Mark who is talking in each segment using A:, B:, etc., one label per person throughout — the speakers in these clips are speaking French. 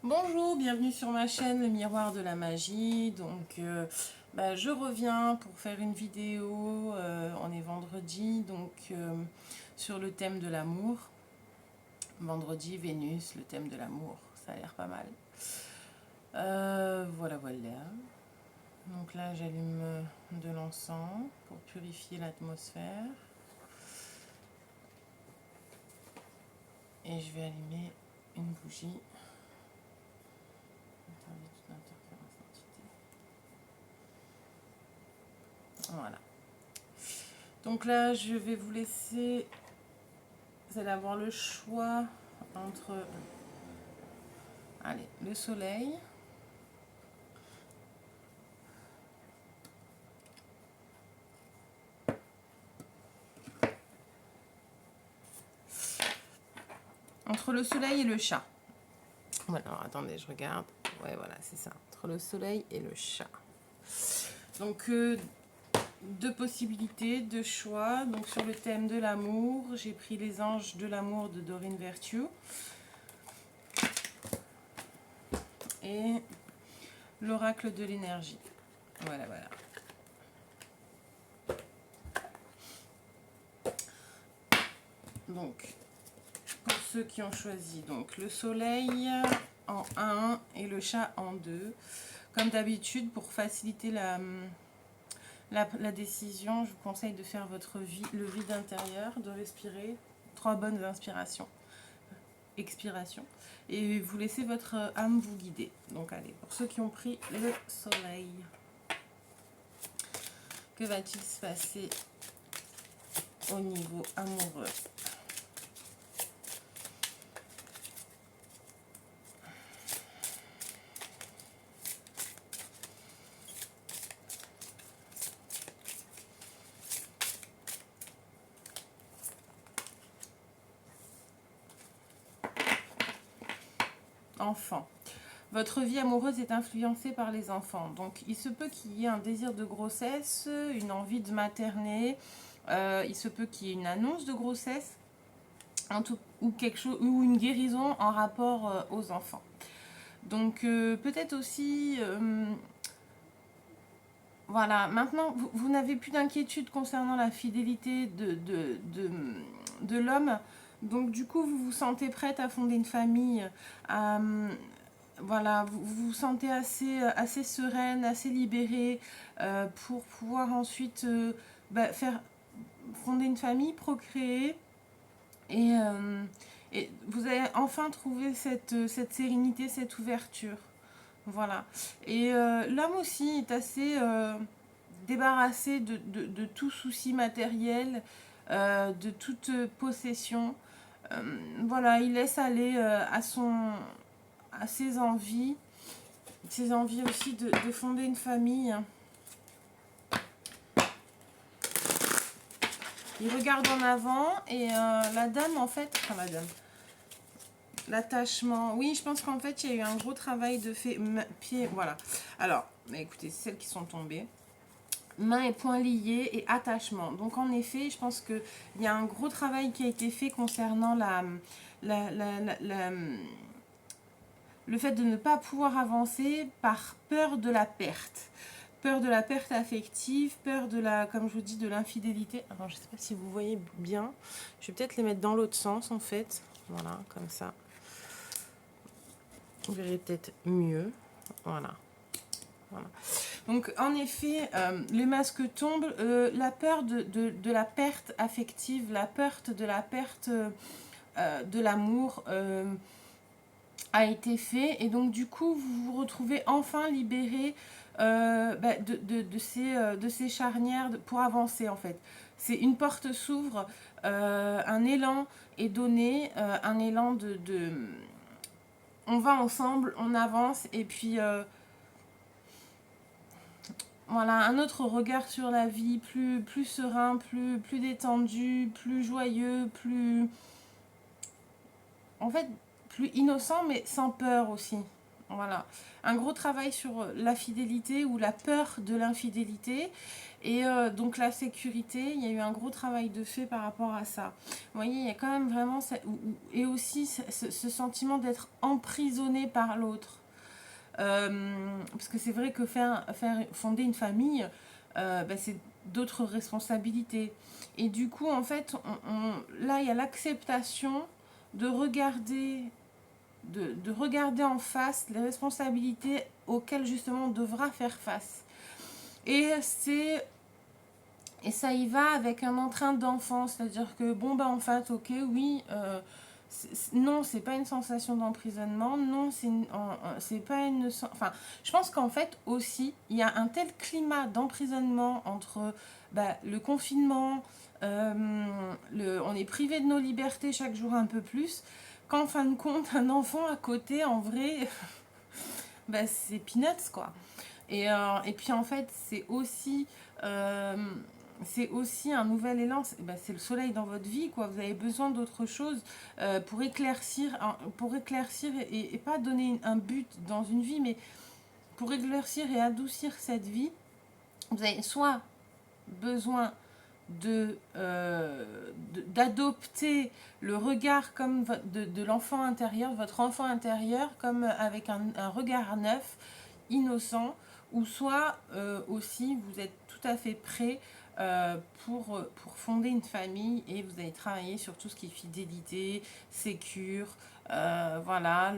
A: Bonjour, bienvenue sur ma chaîne Le Miroir de la Magie. Donc, je reviens pour faire une vidéo. On est vendredi, sur le thème de l'amour. Vendredi, Vénus, le thème de l'amour. Ça a l'air pas mal. Voilà. Donc là, j'allume de l'encens pour purifier l'atmosphère. Et je vais allumer une bougie. Voilà. Donc là, je vais vous laisser. Vous allez avoir le choix entre le soleil, et le chat. Voilà, alors attendez, je regarde. Ouais, voilà, c'est ça. Entre le soleil et le chat. Donc, deux possibilités, deux choix. Donc, sur le thème de l'amour, j'ai pris Les Anges de l'amour de Doreen Virtue. Et l'oracle de l'énergie. Voilà. Donc, pour ceux qui ont choisi donc le soleil en 1 et le chat en 2. Comme d'habitude, pour faciliter la décision, je vous conseille de faire le vide intérieur, de respirer 3 bonnes expirations, et vous laissez votre âme vous guider. Donc allez, pour ceux qui ont pris le soleil, que va-t-il se passer au niveau amoureux? Enfant. Votre vie amoureuse est influencée par les enfants. Donc, il se peut qu'il y ait un désir de grossesse, une envie de materner. Il se peut qu'il y ait une annonce de grossesse ou quelque chose, ou une guérison en rapport aux enfants. Donc, peut-être aussi... voilà, maintenant, vous n'avez plus d'inquiétude concernant la fidélité de l'homme. Donc, du coup, vous vous sentez prête à fonder une famille, voilà, vous vous sentez assez sereine, assez libérée pour pouvoir ensuite faire fonder une famille, procréer. Et vous avez enfin trouvé cette sérénité, cette ouverture. Voilà. Et l'homme aussi est assez débarrassé de tout souci matériel, de toute possession. Voilà, il laisse aller à ses envies aussi de fonder une famille. Il regarde en avant et la dame, en fait, enfin la dame, l'attachement. Oui, je pense qu'en fait, il y a eu un gros travail de pied. Voilà. Alors, écoutez, c'est celles qui sont tombées. Mains et poings liés et attachement. Donc, en effet, je pense qu'il y a un gros travail qui a été fait concernant le fait de ne pas pouvoir avancer par peur de la perte. Peur de la perte affective, peur de comme je vous dis, de l'infidélité. Alors, je ne sais pas si vous voyez bien. Je vais peut-être les mettre dans l'autre sens, en fait. Voilà, comme ça. Vous verrez peut-être mieux. Voilà. Donc, en effet, les masques tombent. La peur de la perte affective, la peur de la perte de l'amour a été fait. Et donc, du coup, vous vous retrouvez enfin libéré de ces charnières pour avancer, en fait. C'est une porte s'ouvre, un élan est donné, un élan on va ensemble, on avance, et puis voilà, un autre regard sur la vie, plus serein, plus détendu, plus joyeux, en fait, plus innocent, mais sans peur aussi. Voilà. Un gros travail sur la fidélité ou la peur de l'infidélité. Et donc la sécurité, il y a eu un gros travail de fait par rapport à ça. Vous voyez, il y a quand même vraiment... Et aussi ce sentiment d'être emprisonné par l'autre. Parce que c'est vrai que fonder une famille, c'est d'autres responsabilités. Et du coup, en fait, là, il y a l'acceptation de regarder, de regarder en face les responsabilités auxquelles justement on devra faire face. Et ça y va avec un entrain d'enfant, c'est-à-dire que bon en fait, ok, oui, non, c'est pas une sensation d'emprisonnement, non, c'est pas une, enfin, je pense qu'en fait aussi, il y a un tel climat d'emprisonnement entre le confinement, on est privé de nos libertés chaque jour un peu plus, qu'en fin de compte, un enfant à côté, en vrai, c'est peanuts, quoi. Et puis en fait, euh, c'est aussi un nouvel élan. C'est le soleil dans votre vie, quoi. Vous avez besoin d'autre chose pour éclaircir et pas donner un but dans une vie, mais pour éclaircir et adoucir cette vie. Vous avez soit besoin d'adopter le regard comme de l'enfant intérieur, votre enfant intérieur, comme avec un regard neuf, innocent, ou soit aussi vous êtes tout à fait prêt pour fonder une famille et vous allez travailler sur tout ce qui est fidélité, sécure, voilà,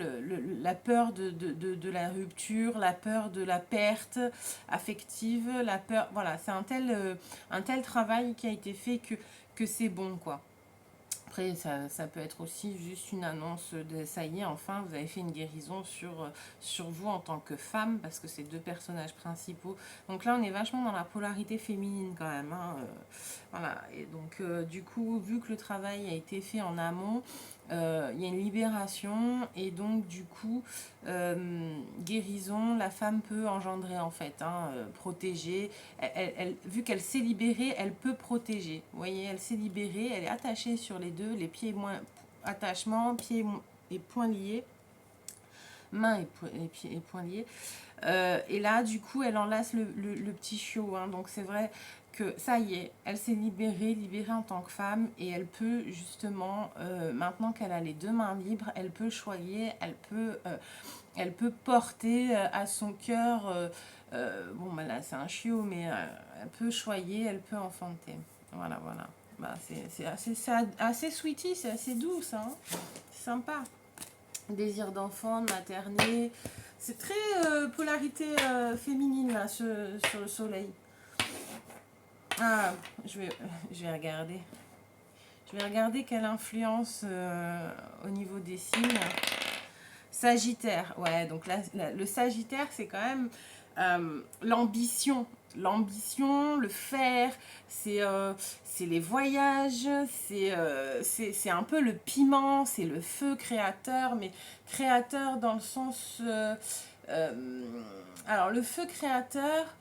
A: la peur de la rupture, la peur de la perte affective, la peur, voilà, c'est un tel travail qui a été fait que c'est bon, quoi. Après, ça peut être aussi juste une annonce de ça y est, enfin, vous avez fait une guérison sur vous en tant que femme, parce que c'est deux personnages principaux. Donc là, on est vachement dans la polarité féminine quand même. Hein, voilà. Et donc, du coup, vu que le travail a été fait en amont, il y a une libération et donc du coup guérison, la femme peut engendrer en fait, hein, protéger, vu qu'elle s'est libérée, elle peut protéger, vous voyez, elle s'est libérée, elle est attachée sur les deux, les pieds moins attachement, pieds et poings liés, mains et poings liés, et là du coup elle enlace le petit chiot, hein, donc c'est vrai que ça y est, elle s'est libérée en tant que femme et elle peut justement, maintenant qu'elle a les deux mains libres, elle peut choyer, elle peut porter à son cœur, là c'est un chiot, mais elle peut choyer, elle peut enfanter. Voilà, voilà. C'est assez sweetie, c'est assez doux ça, hein, c'est sympa. Désir d'enfant, de materner, c'est très polarité féminine là sur le soleil. Ah, je vais regarder. Je vais regarder quelle influence au niveau des signes. Sagittaire, ouais, donc là, le Sagittaire, c'est quand même l'ambition. L'ambition, le faire, c'est les voyages, c'est un peu le piment, c'est le feu créateur, mais créateur dans le sens... alors, le feu créateur,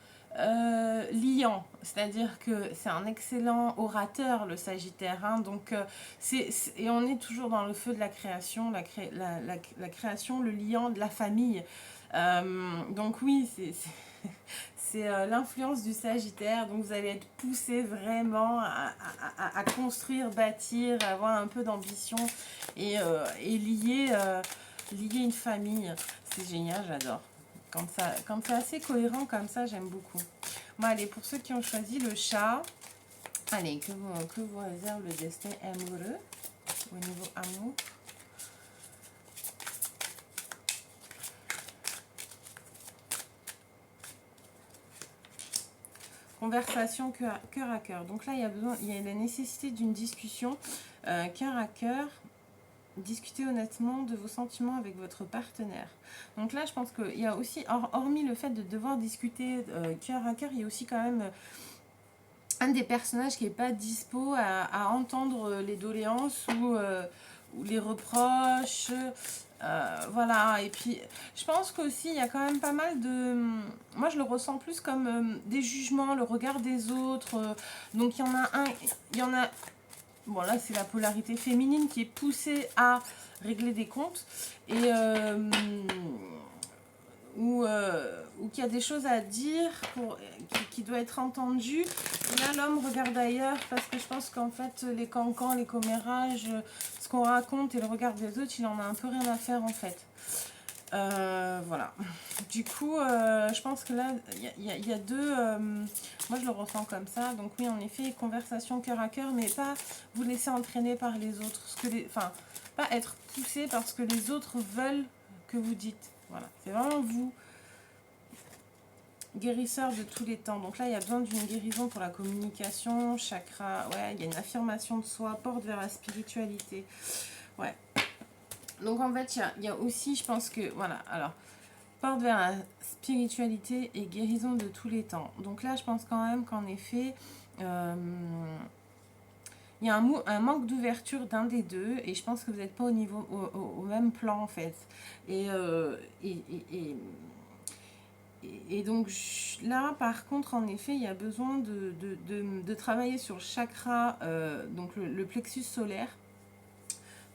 A: liant, c'est-à-dire que c'est un excellent orateur, le Sagittaire, hein, donc et on est toujours dans le feu de la création, la création, le liant de la famille. Donc oui, c'est l'influence du Sagittaire, donc vous allez être poussé vraiment à construire, bâtir, avoir un peu d'ambition et lier une famille. C'est génial, j'adore. Quand c'est assez cohérent comme ça, j'aime beaucoup. Bon, allez, pour ceux qui ont choisi le chat, allez, que vous réserve le destin amoureux au niveau amour. Conversation cœur à cœur. Donc là, il y a la nécessité d'une discussion cœur à cœur. Discuter honnêtement de vos sentiments avec votre partenaire. Donc là, je pense qu'il y a aussi, hormis le fait de devoir discuter cœur à cœur, il y a aussi quand même un des personnages qui n'est pas dispo à entendre les doléances ou les reproches. Voilà, et puis je pense qu'aussi il y a quand même pas mal de... Moi je le ressens plus comme des jugements, le regard des autres. Donc il y en a... Bon là c'est la polarité féminine qui est poussée à régler des comptes. Et donc il y a des choses à dire qui doivent être entendues. Là, l'homme regarde ailleurs parce que je pense qu'en fait, les cancans, les commérages, ce qu'on raconte et le regard des autres, il en a un peu rien à faire en fait. Voilà. Du coup, je pense que là, il y a deux... moi, je le ressens comme ça. Donc oui, en effet, conversation cœur à cœur, mais pas vous laisser entraîner par les autres. Enfin, pas être poussé parce que les autres veulent que vous dites. Voilà. C'est vraiment vous, guérisseur de tous les temps. Donc là, il y a besoin d'une guérison pour la communication, chakra. Ouais, il y a une affirmation de soi, porte vers la spiritualité. Ouais. Donc en fait, il y a aussi, je pense que... Voilà, alors... Porte vers la spiritualité et guérison de tous les temps. Donc là, je pense quand même qu'en effet, il y a un manque d'ouverture d'un des deux et je pense que vous n'êtes pas au même plan en fait. Et, et donc là, par contre, en effet, il y a besoin de travailler sur le chakra, donc le plexus solaire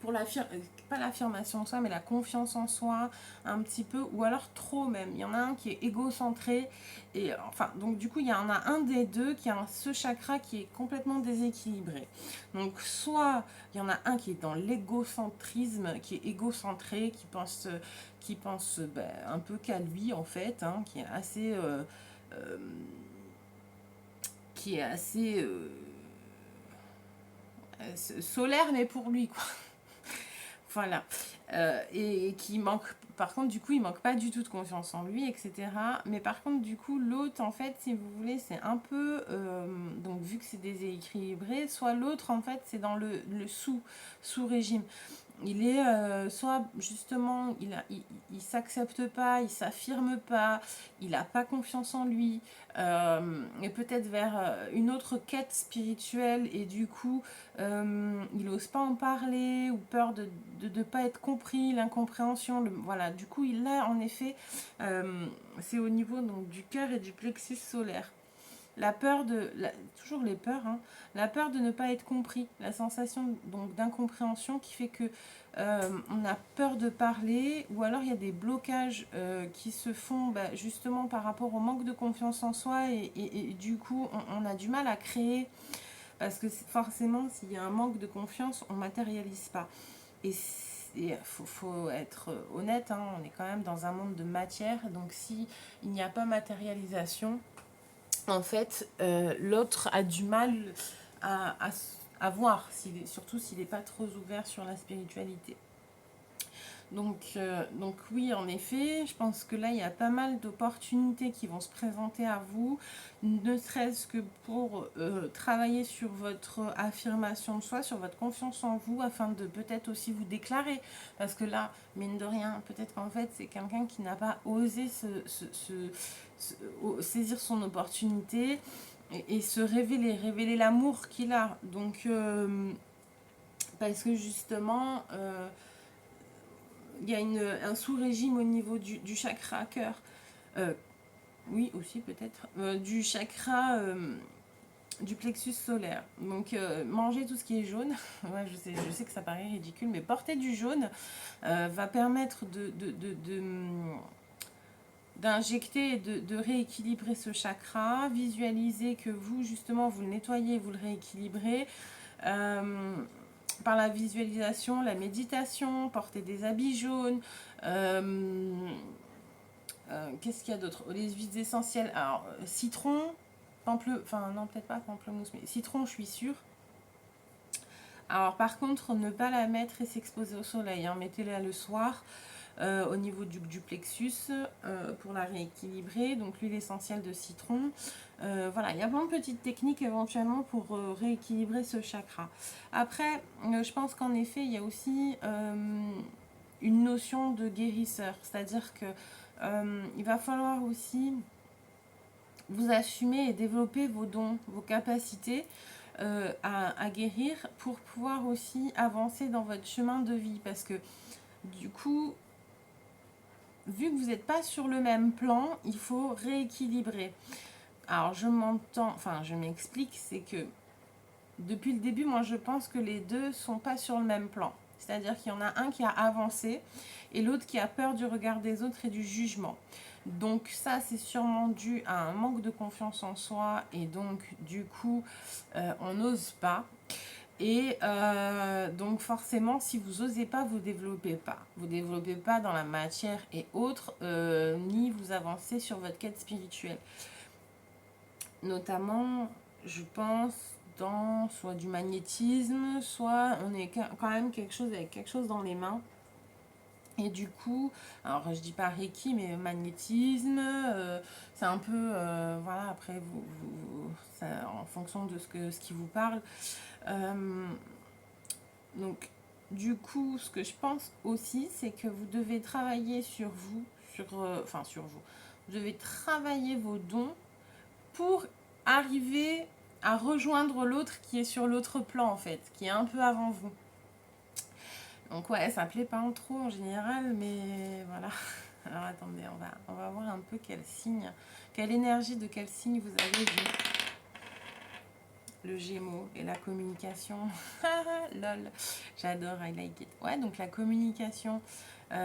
A: pour pas l'affirmation de soi, mais la confiance en soi, un petit peu, ou alors trop même. Il y en a un qui est égocentré, et enfin, donc du coup, il y en a un des deux qui a ce chakra qui est complètement déséquilibré. Donc, soit il y en a un qui est dans l'égocentrisme, qui est égocentré, qui pense un peu qu'à lui, en fait, hein, euh, qui est assez solaire, mais pour lui, quoi. Voilà. Et qui manque, par contre, du coup, il manque pas du tout de confiance en lui, etc. Mais par contre, du coup, l'autre, en fait, si vous voulez, c'est un peu, donc vu que c'est déséquilibré, soit l'autre, en fait, c'est dans le sous-régime. Il est soit justement, il s'accepte pas, il s'affirme pas, il n'a pas confiance en lui, et peut-être vers une autre quête spirituelle, et du coup, il n'ose pas en parler, ou peur de ne pas être compris, l'incompréhension, voilà. Du coup, il a en effet, c'est au niveau donc, du cœur et du plexus solaire. La peur toujours les peurs, hein, la peur de ne pas être compris, la sensation donc d'incompréhension qui fait que on a peur de parler, ou alors il y a des blocages qui se font justement par rapport au manque de confiance en soi, et du coup on a du mal à créer, parce que forcément s'il y a un manque de confiance, on matérialise pas. Et il faut être honnête, hein, on est quand même dans un monde de matière, donc si il n'y a pas matérialisation, en fait, l'autre a du mal à voir, surtout s'il n'est pas trop ouvert sur la spiritualité. Donc oui, en effet, je pense que là, il y a pas mal d'opportunités qui vont se présenter à vous, ne serait-ce que pour travailler sur votre affirmation de soi, sur votre confiance en vous, afin de peut-être aussi vous déclarer. Parce que là, mine de rien, peut-être qu'en fait, c'est quelqu'un qui n'a pas osé saisir son opportunité et se révéler l'amour qu'il a. Donc, parce que justement... il y a un sous-régime au niveau du chakra cœur. Oui, aussi peut-être. Du chakra du plexus solaire. Donc, manger tout ce qui est jaune. Ouais, je sais que ça paraît ridicule, mais porter du jaune va permettre d'injecter et de rééquilibrer ce chakra. Visualiser que vous, justement, vous le nettoyez, vous le rééquilibrez. Par la visualisation, la méditation, porter des habits jaunes, qu'est-ce qu'il y a d'autre? Les huiles essentielles, alors citron, enfin non peut-être pas pamplemousse, mais citron je suis sûre. Alors par contre, ne pas la mettre et s'exposer au soleil, hein. Mettez-la le soir au niveau du plexus pour la rééquilibrer. Donc l'huile essentielle de citron. Voilà, il y a plein de petites techniques éventuellement pour rééquilibrer ce chakra. Après, je pense qu'en effet, il y a aussi une notion de guérisseur. C'est-à-dire que il va falloir aussi vous assumer et développer vos dons, vos capacités à guérir pour pouvoir aussi avancer dans votre chemin de vie. Parce que du coup, vu que vous n'êtes pas sur le même plan, il faut rééquilibrer. Alors je m'explique, c'est que depuis le début, moi je pense que les deux sont pas sur le même plan. C'est-à-dire qu'il y en a un qui a avancé et l'autre qui a peur du regard des autres et du jugement. Donc ça, c'est sûrement dû à un manque de confiance en soi et donc du coup, on n'ose pas. Et donc forcément, si vous n'osez pas, vous développez pas. Vous développez pas dans la matière et autres, ni vous avancez sur votre quête spirituelle. Notamment, je pense, dans soit du magnétisme, soit on est quand même quelque chose avec quelque chose dans les mains. Et du coup, alors je dis pas Reiki, mais magnétisme, c'est un peu, voilà, après, ça, en fonction de ce qui vous parle. Euh, donc, du coup, ce que je pense aussi, c'est que vous devez travailler sur vous, enfin sur vous. Vous devez travailler vos dons pour arriver à rejoindre l'autre qui est sur l'autre plan, en fait, qui est un peu avant vous. Donc ouais, ça plaît pas trop en général, mais voilà. Alors attendez, on va voir un peu quel signe, quelle énergie de quel signe vous avez vu. Le Gémeaux et la communication. Lol, j'adore, I like it. Ouais, donc la communication,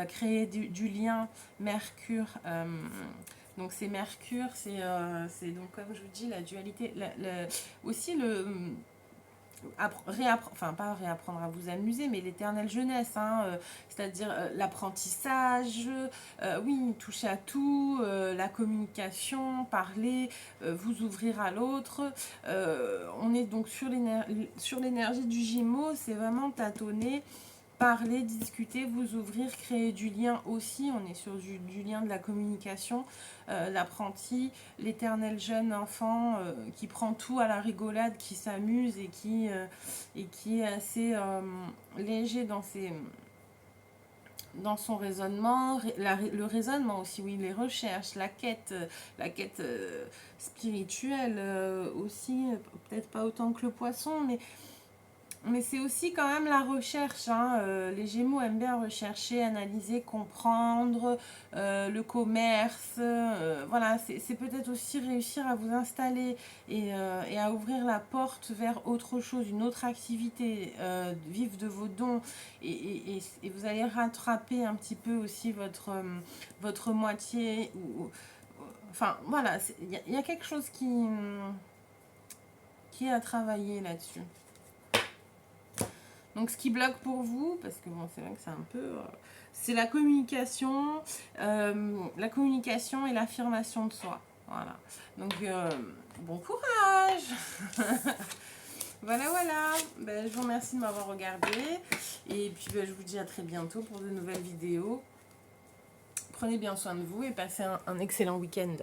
A: créer du lien, Mercure. Donc c'est Mercure, c'est donc comme je vous dis la dualité, aussi le enfin pas réapprendre à vous amuser, mais l'éternelle jeunesse, hein, c'est-à-dire l'apprentissage, oui, toucher à tout, la communication, parler, vous ouvrir à l'autre. On est donc sur l'énergie du Gémeaux, c'est vraiment tâtonner, parler, discuter, vous ouvrir, créer du lien aussi. On est sur du lien de la communication, l'apprenti, l'éternel jeune enfant qui prend tout à la rigolade, qui s'amuse et qui est assez léger dans son raisonnement, le raisonnement aussi, oui, les recherches, la quête spirituelle aussi, peut-être pas autant que le poisson, mais c'est aussi quand même la recherche, hein. Les Gémeaux aiment bien rechercher, analyser, comprendre le commerce. Voilà, c'est peut-être aussi réussir à vous installer et à ouvrir la porte vers autre chose, une autre activité, vivre de vos dons. Et vous allez rattraper un petit peu aussi votre moitié. Enfin, voilà, il y a quelque chose qui est à travailler là-dessus. Donc ce qui bloque pour vous, parce que bon, c'est vrai que c'est un peu... c'est la communication et l'affirmation de soi. Voilà. Donc bon courage. Voilà, voilà. Ben, je vous remercie de m'avoir regardé. Et puis ben, je vous dis à très bientôt pour de nouvelles vidéos. Prenez bien soin de vous et passez un excellent week-end.